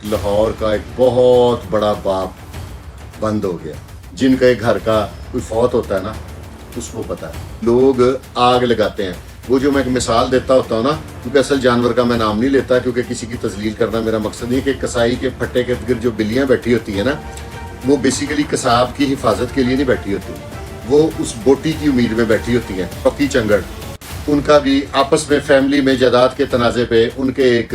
लाहौर का एक बहुत बड़ा बाप बंद हो गया। जिनका एक घर का कोई फौत होता है ना, उसको पता है। लोग आग लगाते हैं। वो जो मैं एक मिसाल देता होता हूँ ना, क्योंकि असल जानवर का मैं नाम नहीं लेता, क्योंकि किसी की तजलील करना मेरा मकसद नहीं। कि कसाई के फट्टे के इर्द जो बिल्लियाँ बैठी होती है ना, वो बेसिकली कसाब की हिफाजत के लिए नहीं बैठी होती, वो उस बोटी की उम्मीद में बैठी होती हैं। टॉकी चंगड़, उनका भी आपस में फैमिली में जायदाद के तनाज़े पे उनके एक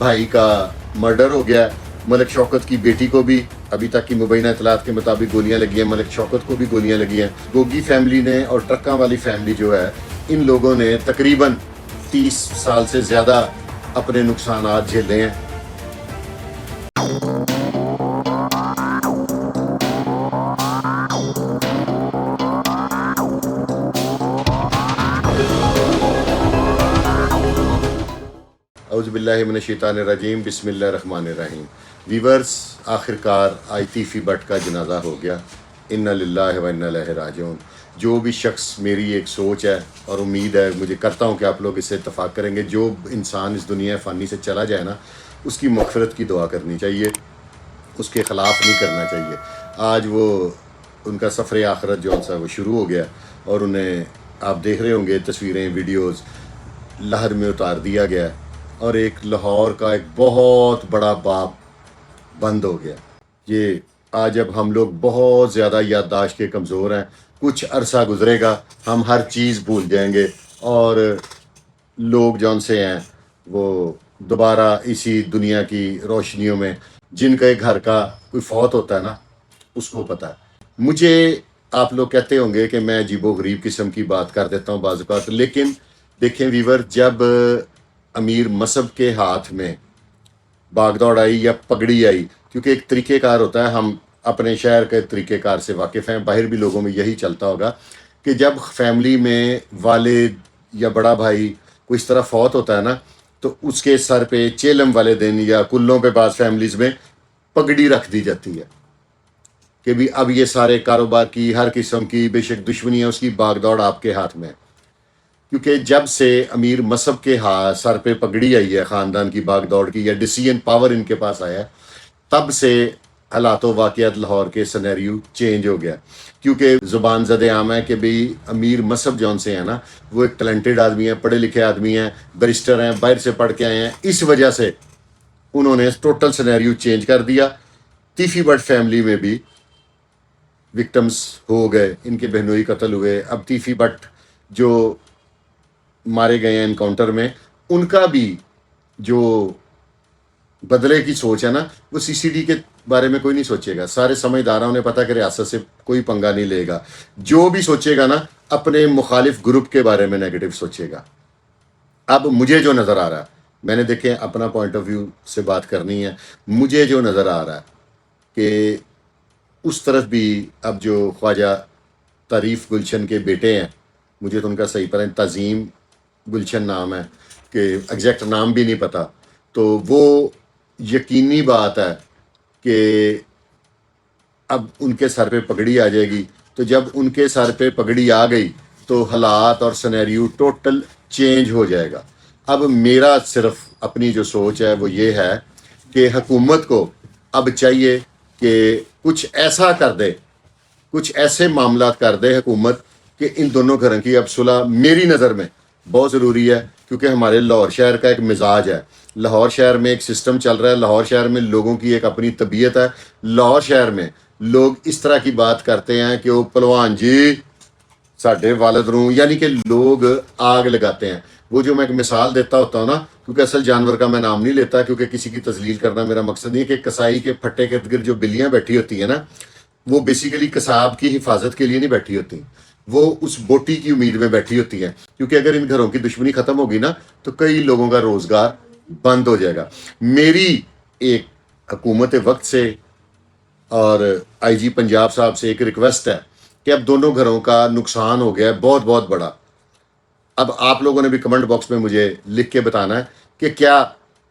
भाई का मर्डर हो गया। मलिक शौकत की बेटी को भी अभी तक की मुबैना इतलात के मुताबिक गोलियां लगी हैं। मलिक शौकत को भी गोलियां लगी हैं। गोगी फैमिली ने और ट्रक्का वाली फैमिली जो है, इन लोगों ने तकरीबन 30 साल से ज़्यादा अपने नुकसानात झेले हैं। औज़ुबिल्लाहि मिनश्शैतानिर्रजीम, बिस्मिल्लाहिर्रहमानिर्रहीम। वीवर्स, आखिरकार आज तीफी भट्ट का जनाजा हो गया। इन्ना लिल्लाहि व इन्ना इलैहि राजिऊन। जो भी शख्स, मेरी एक सोच है और उम्मीद है, मुझे करता हूँ कि आप लोग इससे इत्तफाक करेंगे, जो इंसान इस दुनिया फ़ानी से चला जाए ना, उसकी मग़फ़िरत की दुआ करनी चाहिए, उसके ख़िलाफ़ नहीं करना चाहिए। आज वो उनका सफ़र आखिरत जो सा वो शुरू हो गया, और उन्हें आप देख रहे होंगे तस्वीरें, वीडियोज़ लहर में उतार दिया गया, और एक लाहौर का एक बहुत बड़ा बाप बंद हो गया। ये आज अब हम लोग बहुत ज़्यादा याददाश्त के कमज़ोर हैं। कुछ अरसा गुजरेगा, हम हर चीज़ भूल जाएंगे, और लोग जौन से हैं वो दोबारा इसी दुनिया की रोशनियों में, जिनका एक घर का कोई फौत होता है ना, उसको पता है। मुझे आप लोग कहते होंगे कि मैं अजीबो गरीब किस्म की बात कर देता हूँ बाज़ औक़ात, लेकिन देखें वीवर, जब अमीर मसहब के हाथ में बागदौड़ आई या पगड़ी आई, क्योंकि एक तरीक़ेकार होता है, हम अपने शहर के तरीक़ेकार से वाकिफ़ हैं, बाहर भी लोगों में यही चलता होगा कि जब फैमिली में वालिद या बड़ा भाई कोई इस तरह फौत होता है ना, तो उसके सर पे चेलम वाले दिन या कुल्लों पे बाज़ फैमिलीज़ में पगड़ी रख दी जाती है कि भी अब ये सारे कारोबार की, हर किस्म की बेशक दुश्मनी है उसकी, बागदौड़ आपके हाथ में है। क्योंकि जब से अमीर मसहब के हाथ सर पे पगड़ी आई है, ख़ानदान की बागदौड़ की, या डिसीजन पावर इनके पास आया, तब से हालात वाक़ियात लाहौर के सिनेरियो चेंज हो गया। क्योंकि ज़ुबान ज़द आम है कि भाई अमीर मसहब जौन से हैं ना, वो एक टैलेंटेड आदमी है, पढ़े लिखे आदमी हैं, बैरिस्टर हैं, बाहर से पढ़ के आए हैं। इस वजह से उन्होंने टोटल सिनेरियो चेंज कर दिया। तीफी भट्ट फैमिली में भी विक्टम्स हो गए, इनके बहनोई कत्ल हुए। अब तीफी भट्ट जो मारे गए हैं इनकाउंटर में, उनका भी जो बदले की सोच है ना, वो सीसीडी के बारे में कोई नहीं सोचेगा। सारे समझदार हैं, उन्हें पता कि रियासत से कोई पंगा नहीं लेगा। जो भी सोचेगा ना, अपने मुखालिफ ग्रुप के बारे में नेगेटिव सोचेगा। अब मुझे जो नज़र आ रहा है, मैंने देखें अपना पॉइंट ऑफ व्यू से बात करनी है, मुझे जो नज़र आ रहा है कि उस तरफ भी अब जो ख्वाजा तारीफ़ गुलशन के बेटे हैं, मुझे तो उनका सही पता है, तज़ीम गुलशन नाम है, कि एग्जैक्ट नाम भी नहीं पता, तो वो यकीनी बात है कि अब उनके सर पे पगड़ी आ जाएगी। तो जब उनके सर पे पगड़ी आ गई तो हालात और सिनेरियो टोटल चेंज हो जाएगा। अब मेरा सिर्फ अपनी जो सोच है वो ये है कि हुकूमत को अब चाहिए कि कुछ ऐसा कर दे, कुछ ऐसे मामलात कर दे हुकूमत कि इन दोनों घरों की अब सुलह मेरी नज़र में बहुत ज़रूरी है। क्योंकि हमारे लाहौर शहर का एक मिजाज है, लाहौर शहर में एक सिस्टम चल रहा है, लाहौर शहर में लोगों की एक अपनी तबीयत है। लाहौर शहर में लोग इस तरह की बात करते हैं कि वो पहलवान जी साढ़े वालद रूं, यानी कि लोग आग लगाते हैं। वो जो मैं एक मिसाल देता होता हूँ ना, क्योंकि असल जानवर का मैं नाम नहीं लेता, क्योंकि किसी की तजलील करना मेरा मकसद नहीं है। कि कसाई के फट्टे के इर्द जो बिल्लियाँ बैठी होती हैं ना, वो बेसिकली कसाब की हिफाजत के लिए नहीं बैठी होती, वो उस बोटी की उम्मीद में बैठी होती हैं। क्योंकि अगर इन घरों की दुश्मनी ख़त्म होगी ना, तो कई लोगों का रोज़गार बंद हो जाएगा। मेरी एक हुकूमत वक्त से और आईजी पंजाब साहब से एक रिक्वेस्ट है कि अब दोनों घरों का नुकसान हो गया है बहुत बहुत बड़ा। अब आप लोगों ने भी कमेंट बॉक्स में मुझे लिख के बताना है कि क्या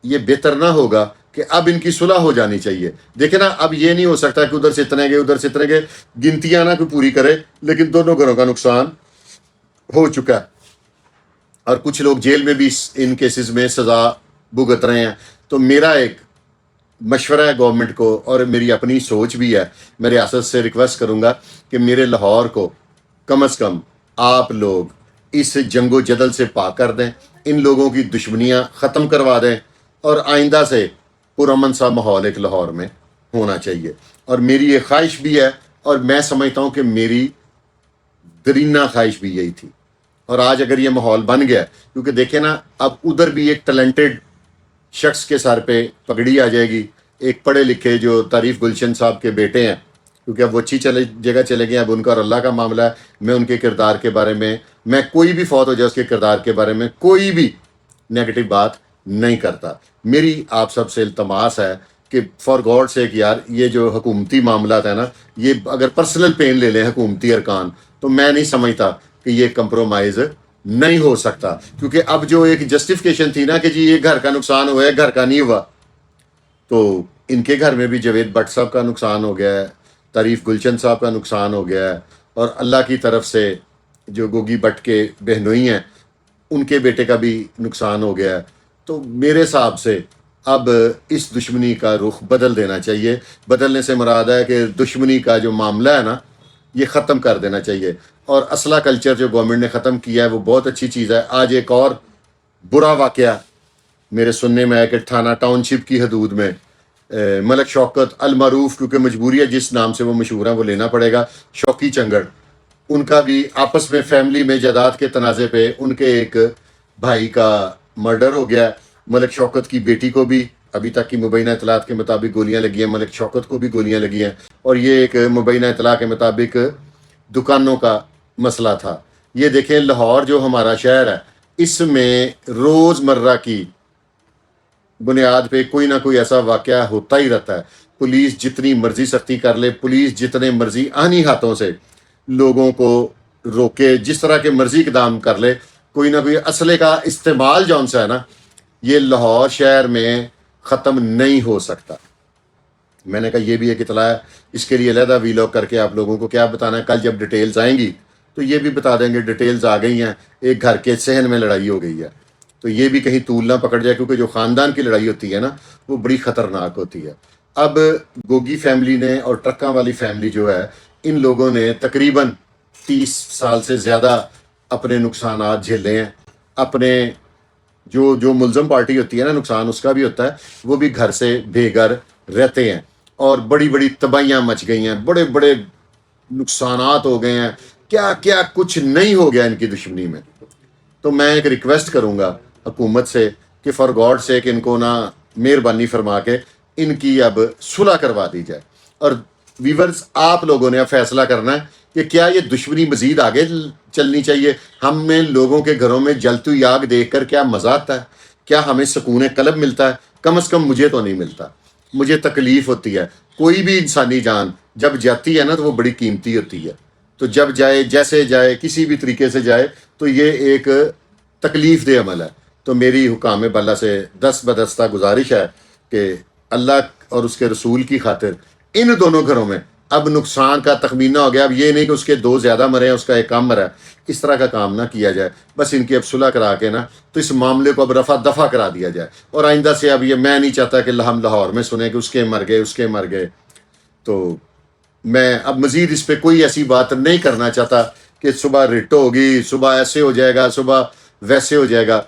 ये बेहतर ना होगा कि अब इनकी सुलह हो जानी चाहिए। देखे ना, अब ये नहीं हो सकता कि उधर से इतने गए उधर से इतने गए, गिनतियां ना कोई पूरी करे, लेकिन दोनों घरों का नुकसान हो चुका है, और कुछ लोग जेल में भी इन केसेस में सज़ा भुगत रहे हैं। तो मेरा एक مشورہ ہے گورنمنٹ کو اور میری اپنی سوچ بھی ہے، میں ریاست سے ریکویسٹ کروں گا کہ میرے لاہور کو کم از کم آپ لوگ اس جنگ و جدل سے پاک کر دیں، ان لوگوں کی دشمنیاں ختم کروا دیں، اور آئندہ سے پرامن سا ماحول ایک لاہور میں ہونا چاہیے۔ اور میری یہ خواہش بھی ہے، اور میں سمجھتا ہوں کہ میری درینہ خواہش بھی یہی تھی، اور آج اگر یہ ماحول بن گیا، کیونکہ دیکھیں نا اب ادھر بھی ایک ٹیلنٹڈ شخص کے سر پہ پگڑی آ جائے گی، ایک پڑھے لکھے جو تعریف گلشن صاحب کے بیٹے ہیں، کیونکہ اب وہ اچھی جگہ چلے گئے، اب ان کا اور اللہ کا معاملہ ہے۔ میں ان کے کردار کے بارے میں کوئی بھی فوت ہو جائے اس کے کردار کے بارے میں کوئی بھی نیگیٹو بات نہیں کرتا۔ میری آپ سب سے التماس ہے کہ فار گاڈ سیک یار، یہ جو حکومتی معاملات ہیں نا، یہ اگر پرسنل پین لے لیں حکومتی ارکان، تو میں نہیں سمجھتا کہ یہ کمپرومائز نہیں ہو سکتا، کیونکہ اب جو ایک جسٹیفیکیشن تھی نا کہ جی یہ گھر کا نقصان ہوا ہے، گھر کا نہیں ہوا، تو ان کے گھر میں بھی جاوید بٹ صاحب کا نقصان ہو گیا ہے، تعریف گلشن صاحب کا نقصان ہو گیا ہے، اور اللہ کی طرف سے جو گوگی بٹ کے بہنوئی ہیں ان کے بیٹے کا بھی نقصان ہو گیا ہے۔ تو میرے حساب سے اب اس دشمنی کا رخ بدل دینا چاہیے۔ بدلنے سے مراد ہے کہ دشمنی کا جو معاملہ ہے نا یہ ختم کر دینا چاہیے، اور اسلحہ کلچر جو گورنمنٹ نے ختم کیا ہے وہ بہت اچھی چیز ہے۔ آج ایک اور برا واقعہ میرے سننے میں ہے کہ تھانہ ٹاؤن شپ کی حدود میں ملک شوکت المعروف، کیونکہ مجبوری ہے جس نام سے وہ مشہور ہیں وہ لینا پڑے گا، شوکی چنگڑ، ان کا بھی آپس میں فیملی میں جائیداد کے تنازع پہ ان کے ایک بھائی کا مرڈر ہو گیا۔ ملک شوکت کی بیٹی کو بھی ابھی تک کی مبینہ اطلاعات کے مطابق گولیاں لگی ہیں، ملک شوکت کو بھی گولیاں لگی ہیں، اور یہ ایک مبینہ اطلاع کے مطابق دکانوں کا مسئلہ تھا۔ یہ دیکھیں لاہور جو ہمارا شہر ہے، اس میں روز مرہ کی بنیاد پہ کوئی نہ کوئی ایسا واقعہ ہوتا ہی رہتا ہے۔ پولیس جتنی مرضی سختی کر لے، پولیس جتنے مرضی آہنی ہاتھوں سے لوگوں کو روکے، جس طرح کے مرضی اقدام کر لے، کوئی نہ کوئی اسلحے کا استعمال جون سا ہے نا، یہ لاہور شہر میں ختم نہیں ہو سکتا۔ میں نے کہا یہ بھی ایک اطلاع ہے، اس کے لیے علیحدہ ویلاگ کر کے آپ لوگوں کو کیا بتانا ہے، کل جب ڈیٹیلز آئیں گی تو یہ بھی بتا دیں گے۔ ڈیٹیلز آ گئی ہیں، ایک گھر کے صحن میں لڑائی ہو گئی ہے، تو یہ بھی کہیں طول نہ پکڑ جائے، کیونکہ جو خاندان کی لڑائی ہوتی ہے نا وہ بڑی خطرناک ہوتی ہے۔ اب گوگی فیملی نے اور ٹرکاں والی فیملی جو ہے، ان لوگوں نے تقریباً 30 سال سے زیادہ اپنے نقصانات جھیلے ہیں۔ اپنے جو ملزم پارٹی ہوتی ہے نا، نقصان اس کا بھی ہوتا ہے، وہ بھی گھر سے بے گھر رہتے ہیں، اور بڑی بڑی تباہیاں مچ گئی ہیں، بڑے بڑے نقصانات ہو گئے ہیں، کیا کیا کچھ نہیں ہو گیا ان کی دشمنی میں۔ تو میں ایک ریکویسٹ کروں گا حکومت سے کہ فار گاڈ سے کہ ان کو نہ مہربانی فرما کے ان کی اب صلح کروا دی جائے۔ اور ویورز آپ لوگوں نے اب فیصلہ کرنا ہے کہ کیا یہ دشمنی مزید آگے چلنی چاہیے؟ ہمیں لوگوں کے گھروں میں جلتی ہوئی آگ دیکھ کر کیا مزہ آتا ہے؟ کیا ہمیں سکون قلب ملتا ہے؟ کم از کم مجھے تو نہیں ملتا، مجھے تکلیف ہوتی ہے۔ کوئی بھی انسانی جان جب جاتی ہے نا تو وہ بڑی قیمتی ہوتی ہے، تو جب جائے جیسے جائے کسی بھی طریقے سے جائے تو یہ ایک تکلیف دہ عمل ہے۔ تو میری حکام بالا سے دست بدستہ گزارش ہے کہ اللہ اور اس کے رسول کی خاطر ان دونوں گھروں میں اب نقصان کا تخمینہ ہو گیا، اب یہ نہیں کہ اس کے 2 زیادہ مرے ہیں اس کا 1 کم مرا ہے، اس طرح کا کام نہ کیا جائے۔ بس ان کی اب صلح کرا کے نا تو اس معاملے کو اب رفع دفع کرا دیا جائے، اور آئندہ سے اب یہ میں نہیں چاہتا کہ ہم لاہور میں سنیں کہ اس کے مر گئے، اس کے مر گئے۔ تو میں اب مزید اس پہ کوئی ایسی بات نہیں کرنا چاہتا کہ صبح رٹ ہوگی، صبح ایسے ہو جائے گا، صبح ویسے ہو جائے گا،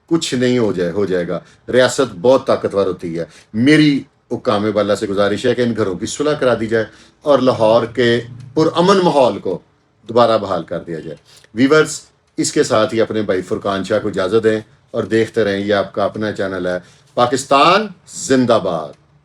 کچھ نہیں ہو جائے گا۔ ریاست بہت طاقتور ہوتی ہے۔ میری حکام بالا سے گزارش ہے کہ ان گھروں کی صلح کرا دی جائے اور لاہور کے پرامن ماحول کو دوبارہ بحال کر دیا جائے۔ ویورز، اس کے ساتھ ہی اپنے بھائی فرقان شاہ کو اجازت دیں اور دیکھتے رہیں، یہ آپ کا اپنا چینل ہے پاکستان زندہ باد۔